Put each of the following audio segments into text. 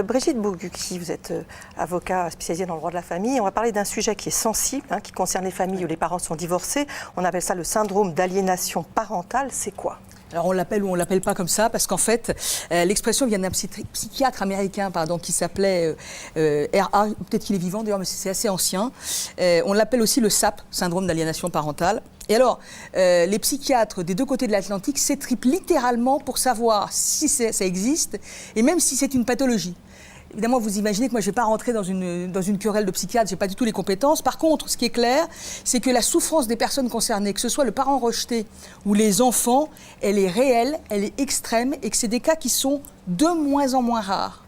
Brigitte Bourgucki, vous êtes avocat spécialisé dans le droit de la famille. On va parler d'un sujet qui est sensible, qui concerne les familles où les parents sont divorcés. On appelle ça le syndrome d'aliénation parentale. C'est quoi ? Alors on l'appelle ou on l'appelle pas comme ça parce qu'en fait l'expression vient d'un psychiatre américain qui s'appelait R.A. Peut-être qu'il est vivant d'ailleurs mais c'est assez ancien. On l'appelle aussi le SAP, syndrome d'aliénation parentale. Et alors les psychiatres des deux côtés de l'Atlantique s'étripent littéralement pour savoir si ça existe et même si c'est une pathologie. Évidemment, vous imaginez que moi, je ne vais pas rentrer dans une querelle de psychiatre, je n'ai pas du tout les compétences. Par contre, ce qui est clair, c'est que la souffrance des personnes concernées, que ce soit le parent rejeté ou les enfants, elle est réelle, elle est extrême et que c'est des cas qui sont de moins en moins rares.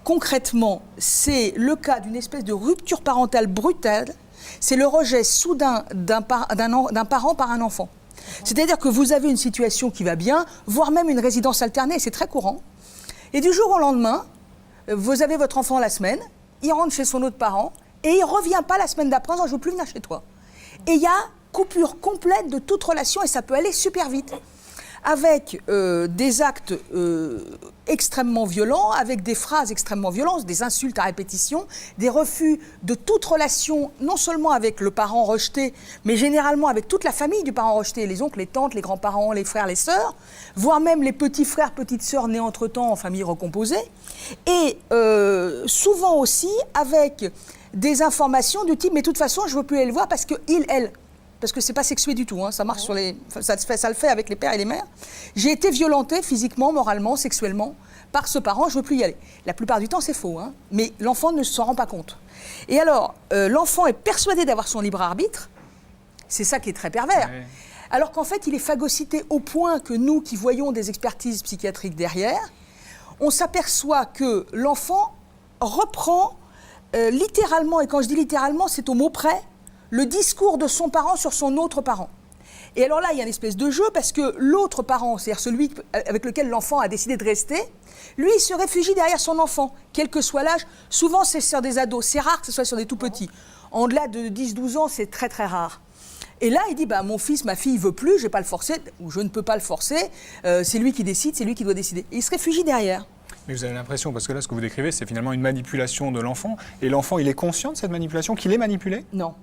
Concrètement, c'est le cas d'une espèce de rupture parentale brutale, c'est le rejet soudain d'un parent par un enfant. C'est-à-dire que vous avez une situation qui va bien, voire même une résidence alternée, c'est très courant. Et du jour au lendemain, vous avez votre enfant la semaine, il rentre chez son autre parent et il ne revient pas la semaine d'après en disant « je ne veux plus venir chez toi ». Et il y a coupure complète de toute relation et ça peut aller super vite. Avec des actes extrêmement violents, avec des phrases extrêmement violentes, des insultes à répétition, des refus de toute relation, non seulement avec le parent rejeté, mais généralement avec toute la famille du parent rejeté, les oncles, les tantes, les grands-parents, les frères, les sœurs, voire même les petits frères, petites sœurs nés entre-temps en famille recomposée, et souvent aussi avec des informations du type « mais de toute façon, je ne veux plus aller le voir parce que il, elle ». Parce que c'est pas sexué du tout, ça marche ça le fait avec les pères et les mères. J'ai été violentée physiquement, moralement, sexuellement par ce parent, je veux plus y aller. La plupart du temps, c'est faux, mais l'enfant ne s'en rend pas compte. Et alors, l'enfant est persuadé d'avoir son libre arbitre, c'est ça qui est très pervers. Ouais. Alors qu'en fait, il est phagocyté au point que nous, qui voyons des expertises psychiatriques derrière, on s'aperçoit que l'enfant reprend littéralement, et quand je dis littéralement, c'est au mot près, le discours de son parent sur son autre parent. Et alors là, il y a une espèce de jeu parce que l'autre parent, c'est-à-dire celui avec lequel l'enfant a décidé de rester, lui, il se réfugie derrière son enfant, quel que soit l'âge. Souvent, c'est sur des ados. C'est rare que ce soit sur des tout-petits. En delà de 10-12 ans, c'est très, très rare. Et là, il dit, mon fils, ma fille, il ne veut plus, je ne vais pas le forcer, ou je ne peux pas le forcer, c'est lui qui décide, c'est lui qui doit décider. Et il se réfugie derrière. Mais vous avez l'impression, parce que là, ce que vous décrivez, c'est finalement une manipulation de l'enfant. Et l'enfant, il est conscient de cette manipulation, qu'il est manipulé ? Non.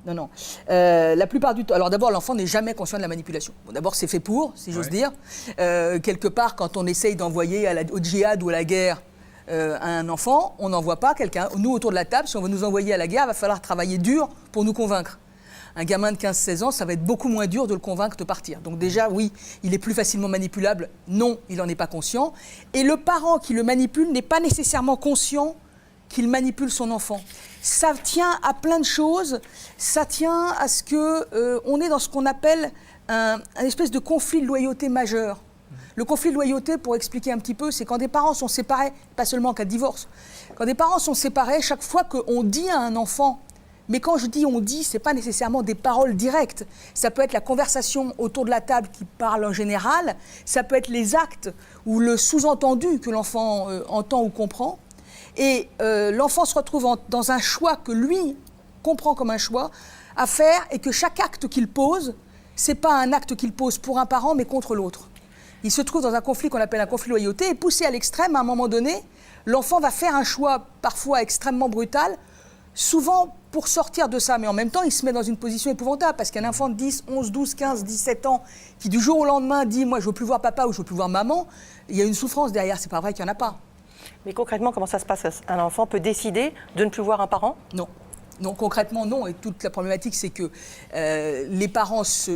La plupart du temps... Alors d'abord, l'enfant n'est jamais conscient de la manipulation. Bon, d'abord, c'est fait pour, si j'ose dire. Quelque part, quand on essaye d'envoyer au djihad ou à la guerre un enfant, on n'envoie pas quelqu'un. Nous, autour de la table, si on veut nous envoyer à la guerre, il va falloir travailler dur pour nous convaincre. Un gamin de 15-16 ans, ça va être beaucoup moins dur de le convaincre de partir. Donc déjà, oui, il est plus facilement manipulable. Non, il n'en est pas conscient. Et le parent qui le manipule n'est pas nécessairement conscient qu'il manipule son enfant. Ça tient à plein de choses. Ça tient à ce qu'on est dans ce qu'on appelle un espèce de conflit de loyauté majeur. Le conflit de loyauté, pour expliquer un petit peu, c'est quand des parents sont séparés, pas seulement en cas de divorce, quand des parents sont séparés, chaque fois qu'on dit à un enfant... Mais quand je dis on dit, ce n'est pas nécessairement des paroles directes. Ça peut être la conversation autour de la table qui parle en général. Ça peut être les actes ou le sous-entendu que l'enfant entend ou comprend. Et l'enfant se retrouve dans un choix que lui comprend comme un choix à faire et que chaque acte qu'il pose, ce n'est pas un acte qu'il pose pour un parent mais contre l'autre. Il se trouve dans un conflit qu'on appelle un conflit de loyauté et poussé à l'extrême, à un moment donné, l'enfant va faire un choix parfois extrêmement brutal, souvent pour sortir de ça, mais en même temps, il se met dans une position épouvantable, parce qu'un enfant de 10, 11, 12, 15, 17 ans, qui du jour au lendemain dit « moi, je ne veux plus voir papa » ou « je ne veux plus voir maman », il y a une souffrance derrière, c'est pas vrai qu'il n'y en a pas. Mais concrètement, comment ça se passe ? Un enfant peut décider de ne plus voir un parent ? Non. Non, concrètement, non. Et toute la problématique, c'est que les parents se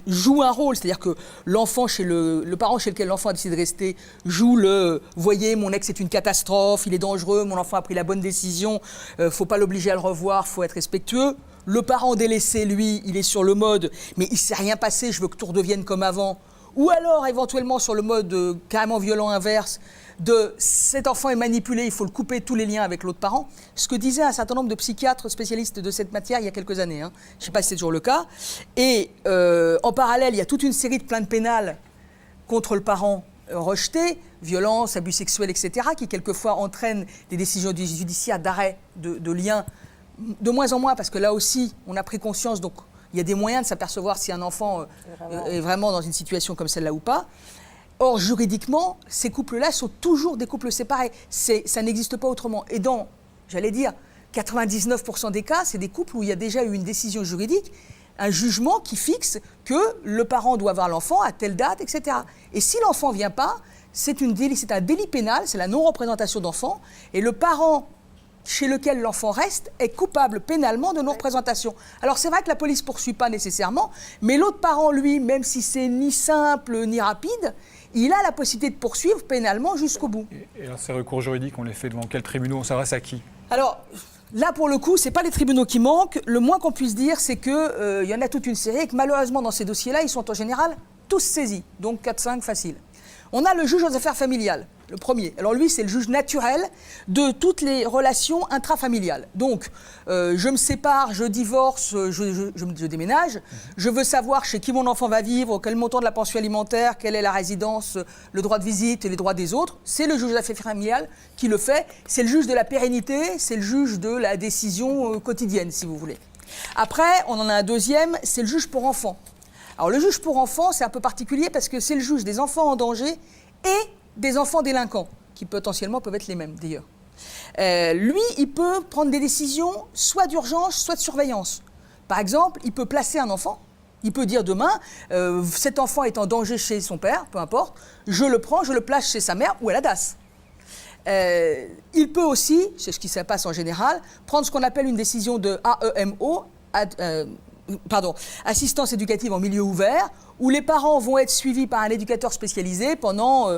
jouent un rôle. C'est-à-dire que l'enfant, le parent chez lequel l'enfant a décidé de rester, joue le « voyez, mon ex est une catastrophe, il est dangereux, mon enfant a pris la bonne décision, faut pas l'obliger à le revoir, faut être respectueux ». Le parent délaissé, lui, il est sur le mode « mais il ne s'est rien passé, je veux que tout redevienne comme avant ». Ou alors, éventuellement, sur le mode carrément violent inverse, de cet enfant est manipulé, il faut le couper tous les liens avec l'autre parent. Ce que disaient un certain nombre de psychiatres spécialistes de cette matière il y a quelques années. Je ne sais pas si c'est toujours le cas. Et en parallèle, il y a toute une série de plaintes pénales contre le parent rejeté, violence, abus sexuels, etc., qui quelquefois entraînent des décisions judiciaires d'arrêt de liens, de moins en moins, parce que là aussi, on a pris conscience, donc il y a des moyens de s'apercevoir si un enfant est vraiment dans une situation comme celle-là ou pas. Or, juridiquement, ces couples-là sont toujours des couples séparés. Ça n'existe pas autrement. Et dans, j'allais dire, 99% des cas, c'est des couples où il y a déjà eu une décision juridique, un jugement qui fixe que le parent doit avoir l'enfant à telle date, etc. Et si l'enfant ne vient pas, c'est un délit pénal, c'est la non-représentation d'enfant, et le parent chez lequel l'enfant reste est coupable pénalement de non-représentation. Alors c'est vrai que la police ne poursuit pas nécessairement, mais l'autre parent, lui, même si c'est ni simple ni rapide, il a la possibilité de poursuivre pénalement jusqu'au bout. Et alors ces recours juridiques, on les fait devant quel tribunal? On s'adresse à qui? Alors, là, pour le coup, ce n'est pas les tribunaux qui manquent. Le moins qu'on puisse dire, c'est qu'il y en a toute une série et que malheureusement, dans ces dossiers-là, ils sont en général tous saisis. Donc 4-5 facile. On a le juge aux affaires familiales, le premier. Alors lui, c'est le juge naturel de toutes les relations intrafamiliales. Donc, je me sépare, je divorce, je déménage. Je veux savoir chez qui mon enfant va vivre, quel montant de la pension alimentaire, quelle est la résidence, le droit de visite et les droits des autres. C'est le juge aux affaires familiales qui le fait. C'est le juge de la pérennité, c'est le juge de la décision quotidienne, si vous voulez. Après, on en a un deuxième, c'est le juge pour enfants. Alors le juge pour enfants, c'est un peu particulier parce que c'est le juge des enfants en danger et des enfants délinquants, qui potentiellement peuvent être les mêmes d'ailleurs. Lui, il peut prendre des décisions soit d'urgence, soit de surveillance. Par exemple, il peut placer un enfant. Il peut dire demain, cet enfant est en danger chez son père, peu importe, je le prends, je le place chez sa mère ou à la DAS. Il peut aussi, c'est ce qui se passe en général, prendre ce qu'on appelle une décision de AEMO, assistance éducative en milieu ouvert, où les parents vont être suivis par un éducateur spécialisé pendant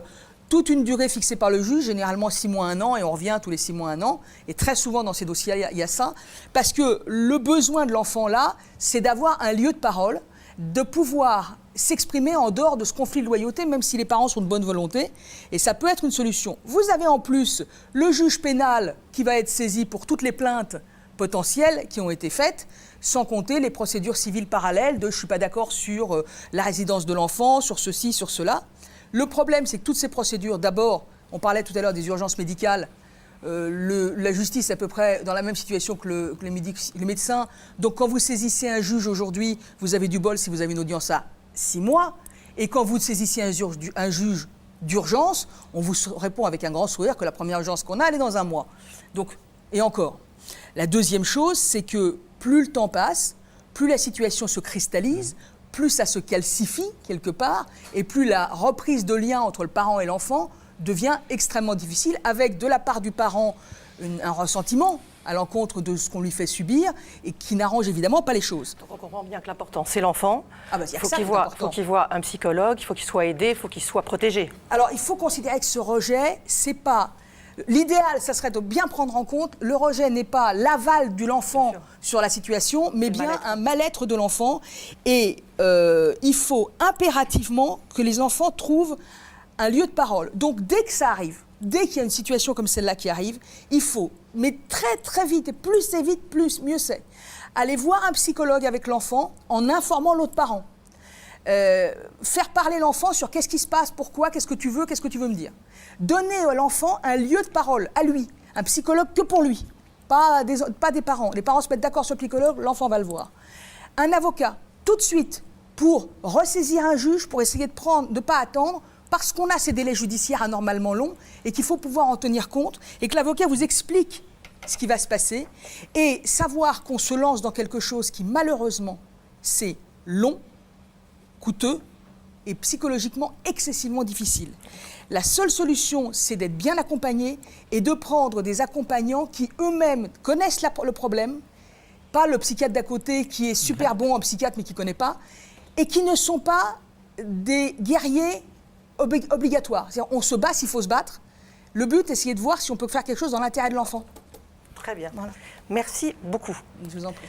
toute une durée fixée par le juge, généralement 6 mois, 1 an, et on revient tous les 6 mois, 1 an. Et très souvent dans ces dossiers, il y a ça, parce que le besoin de l'enfant là, c'est d'avoir un lieu de parole, de pouvoir s'exprimer en dehors de ce conflit de loyauté, même si les parents sont de bonne volonté, et ça peut être une solution. Vous avez en plus le juge pénal qui va être saisi pour toutes les plaintes potentielles qui ont été faites, sans compter les procédures civiles parallèles de « je ne suis pas d'accord sur la résidence de l'enfant, sur ceci, sur cela ». Le problème, c'est que toutes ces procédures, d'abord, on parlait tout à l'heure des urgences médicales, la justice est à peu près dans la même situation que les médecins. Donc quand vous saisissez un juge aujourd'hui, vous avez du bol si vous avez une audience à 6 mois. Et quand vous saisissez un juge d'urgence, on vous répond avec un grand sourire que la première urgence qu'on a, elle est dans 1 mois. Donc, et encore. La deuxième chose, c'est que plus le temps passe, plus la situation se cristallise, plus ça se calcifie quelque part, et plus la reprise de lien entre le parent et l'enfant devient extrêmement difficile, avec de la part du parent un ressentiment à l'encontre de ce qu'on lui fait subir, et qui n'arrange évidemment pas les choses. Donc on comprend bien que l'important, c'est l'enfant. Il faut qu'il voit un psychologue, il faut qu'il soit aidé, il faut qu'il soit protégé. Alors il faut considérer que ce rejet, c'est pas... L'idéal, ça serait de bien prendre en compte, le rejet n'est pas l'aval de l'enfant sur la situation, mais bien un mal-être de l'enfant. Et il faut impérativement que les enfants trouvent un lieu de parole. Donc dès que ça arrive, dès qu'il y a une situation comme celle-là qui arrive, il faut, mais très très vite, et plus c'est vite, mieux c'est, aller voir un psychologue avec l'enfant en informant l'autre parent. Faire parler l'enfant sur qu'est-ce qui se passe, pourquoi, qu'est-ce que tu veux me dire. Donner à l'enfant un lieu de parole, à lui, un psychologue que pour lui, pas des parents. Les parents se mettent d'accord sur le psychologue, l'enfant va le voir. Un avocat, tout de suite, pour ressaisir un juge, pour essayer de ne pas attendre, parce qu'on a ces délais judiciaires anormalement longs et qu'il faut pouvoir en tenir compte, et que l'avocat vous explique ce qui va se passer, et savoir qu'on se lance dans quelque chose qui, malheureusement, c'est long, coûteux et psychologiquement excessivement difficile. La seule solution, c'est d'être bien accompagné et de prendre des accompagnants qui eux-mêmes connaissent le problème, pas le psychiatre d'à côté qui est super bon en psychiatre mais qui ne connaît pas, et qui ne sont pas des guerriers obligatoires. C'est-à-dire, on se bat s'il faut se battre. Le but, c'est d'essayer de voir si on peut faire quelque chose dans l'intérêt de l'enfant. Très bien. Voilà. Merci beaucoup. Je vous en prie.